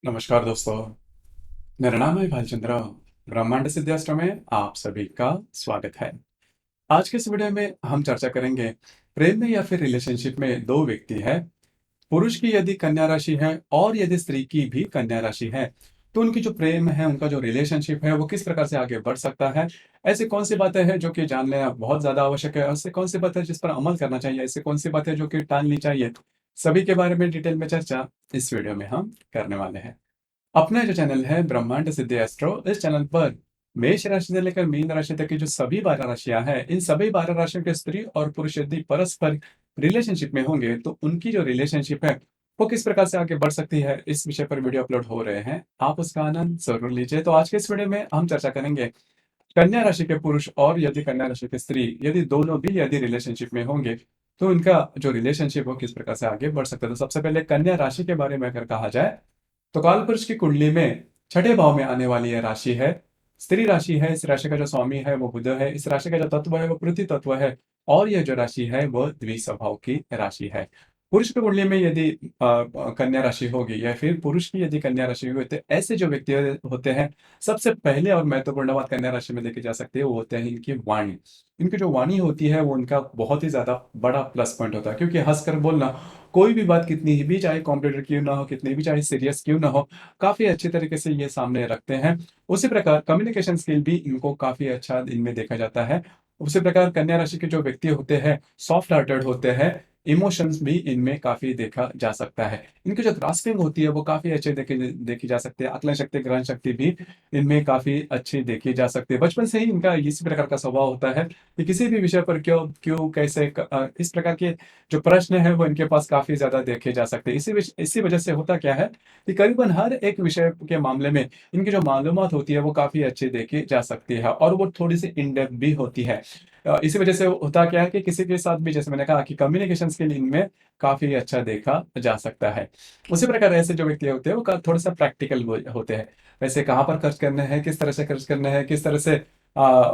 नमस्कार दोस्तों, मेरा नाम है भालचंद्र। ब्रह्मांड सिद्धास्त्र में आप सभी का स्वागत है। आज के इस वीडियो में हम चर्चा करेंगे प्रेम में या फिर रिलेशनशिप में दो व्यक्ति है, पुरुष की यदि कन्या राशि है और यदि स्त्री की भी कन्या राशि है तो उनकी जो प्रेम है, उनका जो रिलेशनशिप है वो किस प्रकार से आगे बढ़ सकता है। ऐसी कौन सी बातें हैं जो कि जान लेना बहुत ज्यादा आवश्यक है, ऐसी कौन सी बातें हैं जिस पर अमल करना चाहिए, ऐसी कौन सी बातें जो कि टालनी चाहिए, सभी के बारे में डिटेल में चर्चा इस वीडियो में हम करने वाले हैं। अपना जो चैनल है ब्रह्मांड सिद्धि एस्ट्रो, इस चैनल पर मेष राशि से लेकर मीन राशि तक की जो सभी 12 राशियां हैं, इन सभी 12 राशियों के स्त्री और पुरुष यदि परस्पर रिलेशनशिप में होंगे तो उनकी जो रिलेशनशिप है वो किस प्रकार से आगे बढ़ सकती है, इस विषय पर वीडियो अपलोड हो रहे हैं। आप उसका आनंद जरूर लीजिए। तो आज के इस वीडियो में हम चर्चा करेंगे कन्या राशि के पुरुष और यदि कन्या राशि की स्त्री, यदि दोनों भी यदि रिलेशनशिप में होंगे तो इनका जो रिलेशनशिप हो किस प्रकार से आगे बढ़ सकता है। तो सबसे पहले कन्या राशि के बारे में अगर कहा जाए तो कालपुरुष की कुंडली में छठे भाव में आने वाली यह राशि है, स्त्री राशि है। इस राशि का जो स्वामी है वो बुध है, इस राशि का जो तत्व है वो पृथ्वी तत्व है और यह जो राशि है वह द्विस्वभाव की राशि है। पुरुष की कुंडली में यदि कन्या राशि होगी या फिर पुरुष की यदि कन्या राशि हुई तो ऐसे जो व्यक्ति होते हैं, सबसे पहले और महत्वपूर्ण बात कन्या राशि में देखी जा सकती है वो होते हैं इनकी वाणी। इनकी जो वाणी होती है वो उनका बहुत ही ज्यादा बड़ा प्लस पॉइंट होता है, क्योंकि हंसकर बोलना, कोई भी बात कितनी ही भी चाहे कॉम्प्लिकेटेड क्यों ना हो, कितनी भी चाहे सीरियस क्यों ना हो, काफी अच्छी तरीके से ये सामने रखते हैं। उसी प्रकार कम्युनिकेशन स्किल भी इनको काफी अच्छा इनमें देखा जाता है। उसी प्रकार कन्या राशि के जो व्यक्ति होते हैं सॉफ्ट हार्टेड होते हैं, इमोशंस भी इनमें काफी देखा जा सकता है। इनकी जो ग्रास्पिंग होती है वो काफी अच्छे देखी जा सकती है। आकलन शक्ति, ग्रहण शक्ति भी इनमें काफी अच्छी देखी जा सकती है। बचपन से ही इनका इसी प्रकार का स्वभाव होता है कि किसी भी विषय पर क्यों क्यों कैसे इस प्रकार के जो प्रश्न है वो इनके पास काफी ज्यादा देखे जा सकते हैं। इसी वजह से होता क्या है कि करीबन हर एक विषय के मामले में इनकी जो मालूमात होती है वो काफी अच्छी देखी जा सकती है और वो थोड़ी सी इन डेप्थ भी होती है। इसी वजह से होता क्या है कि किसी के साथ भी, जैसे मैंने कहा कि कम्युनिकेशन स्किल इनमें काफी अच्छा देखा जा सकता है। उसी प्रकार ऐसे जो व्यक्ति होते हैं वो थोड़ा सा प्रैक्टिकल होते हैं। वैसे कहाँ पर खर्च करना है, किस तरह से खर्च करना है, किस तरह से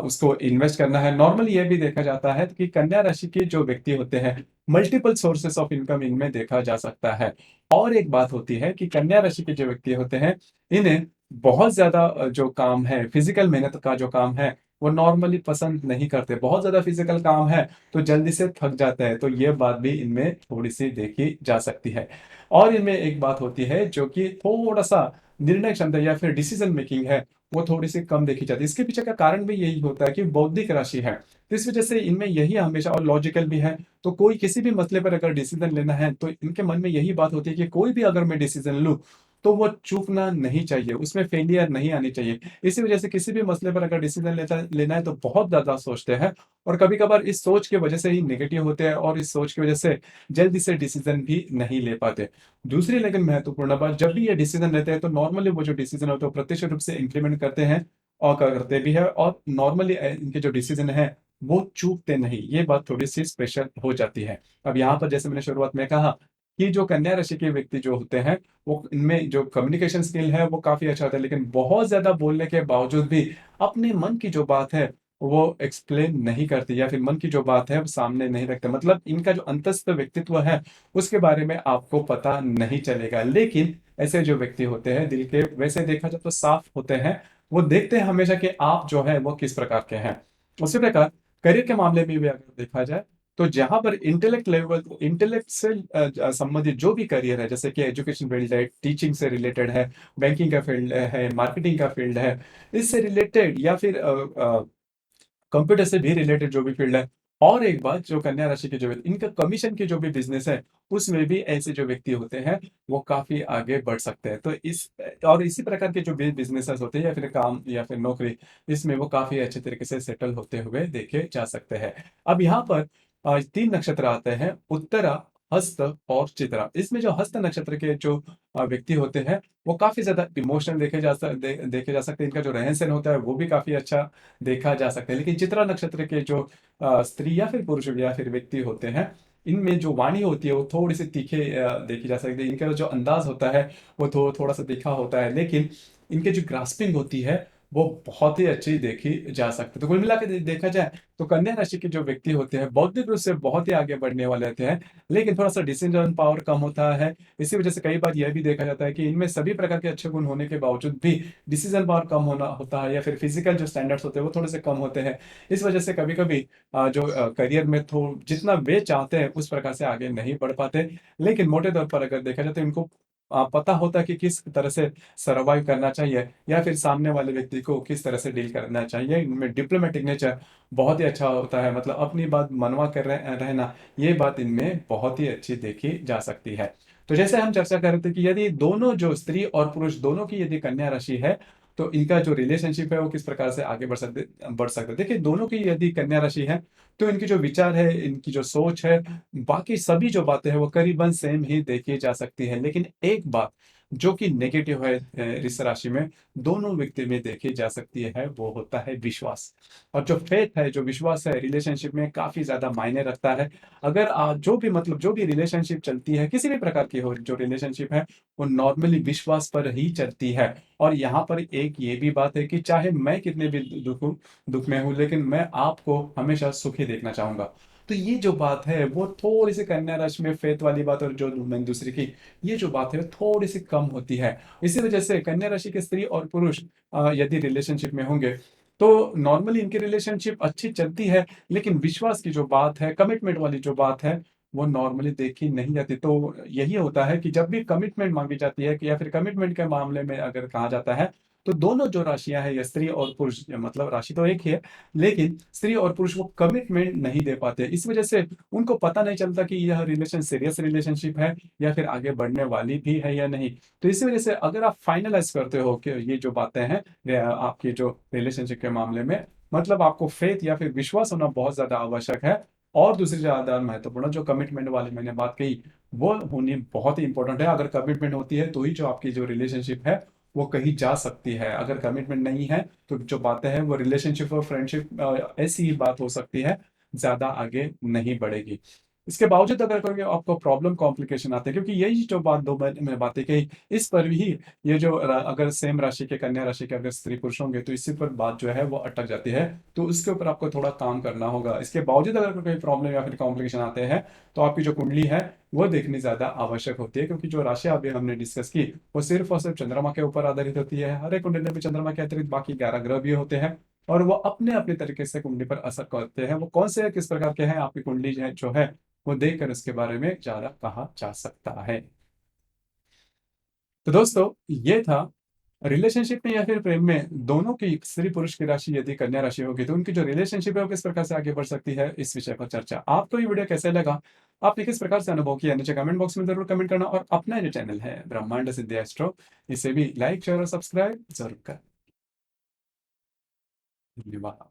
उसको इन्वेस्ट करना है। नॉर्मली ये भी देखा जाता है कि कन्या राशि के जो व्यक्ति होते हैं मल्टीपल सोर्सेस ऑफ इनकम इनमें देखा जा सकता है। और एक बात होती है कि कन्या राशि के जो व्यक्ति होते हैं इन्हें बहुत ज्यादा जो काम है, फिजिकल मेहनत का जो काम है, वो नॉर्मली पसंद नहीं करते। बहुत ज्यादा फिजिकल काम है तो जल्दी से थक जाता है, तो ये बात भी इनमें थोड़ी सी देखी जा सकती है। और इनमें एक बात होती है जो कि थोड़ा सा निर्णय क्षमता या फिर डिसीजन मेकिंग है वो थोड़ी सी कम देखी जाती है। इसके पीछे का कारण भी यही होता है कि बौद्धिक राशि है, तो इस वजह से इनमें यही हमेशा, और लॉजिकल भी है। तो कोई किसी भी मसले पर अगर डिसीजन लेना है तो इनके मन में यही बात होती है कि कोई भी अगर मैं डिसीजन लूं तो वो चूकना नहीं चाहिए, उसमें फेलियर नहीं आनी चाहिए। इसी वजह से किसी भी मसले पर अगर डिसीजन लेना है तो बहुत ज्यादा सोचते हैं और कभी कभार इस सोच की वजह से ही नेगेटिव होते हैं और इस सोच की वजह से जल्दी से डिसीजन भी नहीं ले पाते। दूसरी लेकिन महत्वपूर्ण बात, जब भी ये डिसीजन लेते हैं तो नॉर्मली वो जो डिसीजन होते हैं वो प्रत्यक्ष रूप से इंप्लीमेंट करते हैं और करते भी है, और नॉर्मली इनके जो डिसीजन है वो चूकते नहीं। ये बात थोड़ी सी स्पेशल हो जाती है। अब यहाँ पर जैसे मैंने शुरुआत में कहा कि जो कन्या राशि के व्यक्ति जो होते हैं वो, इनमें जो कम्युनिकेशन स्किल है वो काफी अच्छा होता है, लेकिन बहुत ज्यादा बोलने के बावजूद भी अपने मन की जो बात है वो एक्सप्लेन नहीं करती, या फिर मन की जो बात है वो सामने नहीं रखते। मतलब इनका जो अंतस्थ व्यक्तित्व है उसके बारे में आपको पता नहीं चलेगा। लेकिन ऐसे जो व्यक्ति होते हैं दिल के, वैसे देखा जाए तो साफ होते हैं। वो देखते हैं हमेशा कि आप जो है वो किस प्रकार के हैं। उसी प्रकार करियर के मामले में भी अगर देखा जाए तो जहां पर इंटेलेक्ट लेवल, इंटेलेक्ट से संबंधित जो भी करियर है, जैसे कि एजुकेशन फील्ड है, टीचिंग से रिलेटेड है, बैंकिंग का फील्ड है, मार्केटिंग का फील्ड है, इससे रिलेटेड, या फिर कंप्यूटर से भी रिलेटेड जो भी फील्ड है। और एक बात, जो कन्या राशि के जो व्यक्ति, इनका कमीशन के जो भी बिजनेस है उसमें भी ऐसे जो व्यक्ति होते हैं वो काफी आगे बढ़ सकते हैं। तो इस और इसी प्रकार के जो भी बिजनेसेस होते हैं या फिर काम या फिर नौकरी, इसमें वो काफी अच्छे तरीके से सेटल होते हुए देखे जा सकते हैं। अब यहाँ पर तीन नक्षत्र आते हैं, उत्तरा, हस्त और चित्रा। इसमें जो हस्त नक्षत्र के जो व्यक्ति होते हैं वो काफी ज्यादा इमोशनल देखे जा सकते हैं। इनका जो रहन सहन होता है वो भी काफी अच्छा देखा जा सकता है। लेकिन चित्रा नक्षत्र के जो स्त्री या फिर पुरुष या फिर व्यक्ति होते हैं, इनमें जो वाणी होती है वो थोड़ी सी तीखे देखी जा सकती है। इनका जो अंदाज होता है वो थोड़ा सा तीखा होता है, लेकिन इनके जो ग्रास्पिंग होती है वो बहुत ही अच्छी देखी जा सकती है। तो कुल मिला के देखा जाए तो कन्या राशि के जो व्यक्ति होते हैं बौद्धिक रूप से बहुत ही आगे बढ़ने वाले होते हैं, लेकिन थोड़ा सा डिसीजन पावर कम होता है। इसी वजह से कई बार यह भी देखा जाता है कि इनमें सभी प्रकार के अच्छे गुण होने के बावजूद भी डिसीजन पावर कम होना होता है, या फिर फिजिकल जो स्टैंडर्ड्स होते हैं वो थोड़े से कम होते हैं। इस वजह से कभी कभी जो करियर में थो जितना वे चाहते हैं उस प्रकार से आगे नहीं बढ़ पाते। लेकिन मोटे तौर पर अगर देखा जाए तो इनको पता होता है कि किस तरह से सर्वाइव करना चाहिए, या फिर सामने वाले व्यक्ति को किस तरह से डील करना चाहिए। इनमें डिप्लोमेटिक नेचर बहुत ही अच्छा होता है, मतलब अपनी बात मनवा कर रहना, ये बात इनमें बहुत ही अच्छी देखी जा सकती है। तो जैसे हम चर्चा कर रहे थे कि यदि दोनों जो स्त्री और पुरुष दोनों की यदि कन्या राशि है, तो इनका जो रिलेशनशिप है वो किस प्रकार से आगे बढ़ सकते देखिए, दोनों की यदि कन्या राशि है तो इनकी जो विचार है, इनकी जो सोच है, बाकी सभी जो बातें हैं वो करीबन सेम ही देखी जा सकती है। लेकिन एक बात जो कि नेगेटिव है इस राशि में दोनों व्यक्ति में देखी जा सकती है, वो होता है विश्वास। और जो फेथ है, जो विश्वास है, रिलेशनशिप में काफी ज्यादा मायने रखता है। अगर जो भी रिलेशनशिप चलती है, किसी भी प्रकार की हो जो रिलेशनशिप है, वो नॉर्मली विश्वास पर ही चलती है। और यहाँ पर एक ये भी बात है कि चाहे मैं कितने भी दुख में हूं, लेकिन मैं आपको हमेशा सुखी देखना चाहूंगा। तो ये जो बात है वो थोड़ी सी कन्या राशि में फेथ वाली बात, और जो मैंने दूसरी की, ये जो बात है थोड़ी सी कम होती है। इसी वजह से कन्या राशि के स्त्री और पुरुष यदि रिलेशनशिप में होंगे तो नॉर्मली इनकी रिलेशनशिप अच्छी चलती है, लेकिन विश्वास की जो बात है, कमिटमेंट वाली जो बात है, वो नॉर्मली देखी नहीं जाती। तो यही होता है कि जब भी कमिटमेंट मांगी जाती है, कि या फिर कमिटमेंट के मामले में अगर कहा जाता है, तो दोनों जो राशियां हैं, या स्त्री और पुरुष, मतलब राशि तो एक ही है, लेकिन स्त्री और पुरुष वो कमिटमेंट नहीं दे पाते। इस वजह से उनको पता नहीं चलता कि यह रिलेशन सीरियस रिलेशनशिप है, या फिर आगे बढ़ने वाली भी है या नहीं। तो इसी वजह से अगर आप फाइनलाइज करते हो कि ये जो बातें हैं, आपकी जो रिलेशनशिप के मामले में, मतलब आपको फेथ या फिर विश्वास होना बहुत ज्यादा आवश्यक है। और दूसरी ज्यादा महत्वपूर्ण जो कमिटमेंट वाली मैंने बात कही, वो होनी बहुत ही इंपॉर्टेंट है। अगर कमिटमेंट होती है तो ही जो आपकी जो रिलेशनशिप है वो कहीं जा सकती है। अगर कमिटमेंट नहीं है तो जो बातें हैं वो रिलेशनशिप और फ्रेंडशिप ऐसी ही बात हो सकती है, ज्यादा आगे नहीं बढ़ेगी। इसके बावजूद अगर करोगे आपको प्रॉब्लम कॉम्प्लिकेशन आते हैं, क्योंकि यही जो बात दो मैंने बातें कही, इस पर भी ये जो अगर सेम राशि के कन्या राशि के अगर स्त्री पुरुष होंगे तो इसी पर बात जो है वो अटक जाती है। तो उसके ऊपर आपको थोड़ा काम करना होगा। इसके बावजूद अगर कोई प्रॉब्लम या फिर कॉम्प्लिकेशन आते हैं, तो आपकी जो कुंडली है वो देखनी ज्यादा आवश्यक होती है, क्योंकि जो राशि अभी हमने डिस्कस की वो सिर्फ और सिर्फ चंद्रमा के ऊपर आधारित होती है। हर एक कुंडली में चंद्रमा के अतिरिक्त बाकी 11 ग्रह भी होते हैं, और वो अपने अपने तरीके से कुंडली पर असर करते हैं। वो कौन से किस प्रकार के हैं, आपकी कुंडली जो है वो देखकर इसके बारे में ज्यादा कहा जा सकता है। तो दोस्तों, ये था रिलेशनशिप में या फिर प्रेम में दोनों की स्त्री पुरुष की राशि यदि कन्या राशि होगी तो उनकी जो रिलेशनशिप है वो किस प्रकार से आगे बढ़ सकती है, इस विषय पर चर्चा। आपको ये वीडियो कैसे लगा, आपने किस प्रकार से अनुभव किया, नीचे कमेंट बॉक्स में जरूर कमेंट करना। और अपना जो चैनल है ब्रह्मांड सिद्धि एस्ट्रो, इसे भी लाइक शेयर और सब्सक्राइब जरूर करें। धन्यवाद।